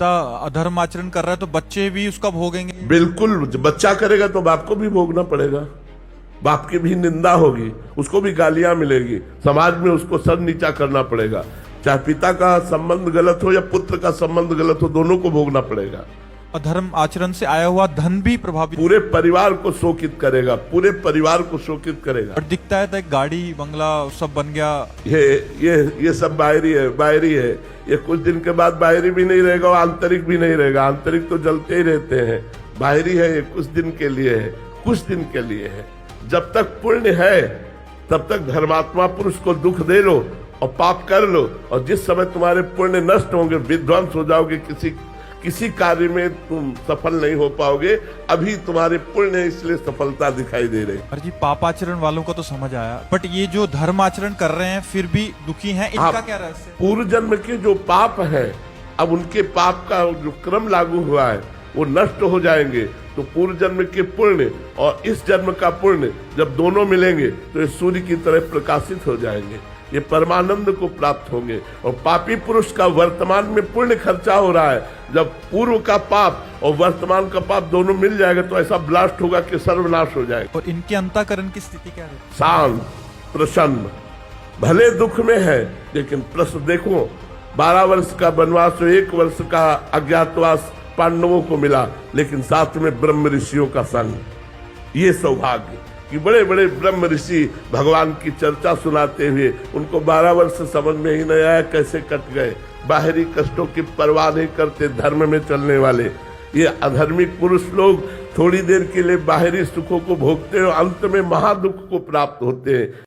पिता अधर्म आचरण कर रहा है तो बच्चे भी उसका भोगेंगे। बिल्कुल, बच्चा करेगा तो बाप को भी भोगना पड़ेगा, बाप की भी निंदा होगी, उसको भी गालियां मिलेगी, समाज में उसको सर नीचा करना पड़ेगा। चाहे पिता का संबंध गलत हो या पुत्र का संबंध गलत हो, दोनों को भोगना पड़ेगा। अधर्म आचरण से आया हुआ धन भी प्रभावित, पूरे परिवार को शोकित करेगा, पूरे परिवार को शोकित करेगा। और दिखता है तो एक गाड़ी बंगला सब बन गया। ये सब बाहरी है, बाहरी है। ये कुछ दिन के बाद बाहरी भी नहीं रहेगा और आंतरिक भी नहीं रहेगा। आंतरिक तो जलते ही रहते हैं, बाहरी है ये कुछ दिन के लिए है, कुछ दिन के लिए है। जब तक पुण्य है तब तक धर्मात्मा पुरुष को दुख दे लो और पाप कर लो, और जिस समय तुम्हारे पुण्य नष्ट होंगे, विध्वंस हो जाओगे, किसी कार्य में तुम सफल नहीं हो पाओगे। अभी तुम्हारे पुण्य इसलिए सफलता दिखाई दे रही। और जी पापाचरण वालों को तो समझ आया, बट ये जो धर्म आचरण कर रहे हैं फिर भी दुखी हैं, इनका क्या रहस्य? पूर्व जन्म के जो पाप है, अब उनके पाप का जो क्रम लागू हुआ है वो नष्ट हो जाएंगे। तो पूर्व जन्म के पुण्य और इस जन्म का पुण्य जब दोनों मिलेंगे तो ये सूर्य की तरह प्रकाशित हो जाएंगे, ये परमानंद को प्राप्त होंगे। और पापी पुरुष का वर्तमान में पुण्य खर्चा हो रहा है, जब पूर्व का पाप और वर्तमान का पाप दोनों मिल जाएगा तो ऐसा ब्लास्ट होगा कि सर्वनाश हो जाएगा। और इनके अंतःकरण की स्थिति क्या है? शांत, प्रसन्न, भले दुख में है लेकिन प्रसन्न। देखो 12 वर्ष का वनवास, 1 वर्ष का अज्ञातवास पांडवों को मिला, लेकिन साथ में ब्रह्म ऋषियों का संग। ये सौभाग्य कि बड़े बड़े ब्रह्म ऋषि भगवान की चर्चा सुनाते हुए उनको 12 वर्ष समझ में ही नहीं आया कैसे कट गए। बाहरी कष्टों की परवाह नहीं करते धर्म में चलने वाले ये अधर्मिक पुरुष लोग थोड़ी देर के लिए बाहरी सुखों को भोगते हैं, अंत में महादुख को प्राप्त होते हैं।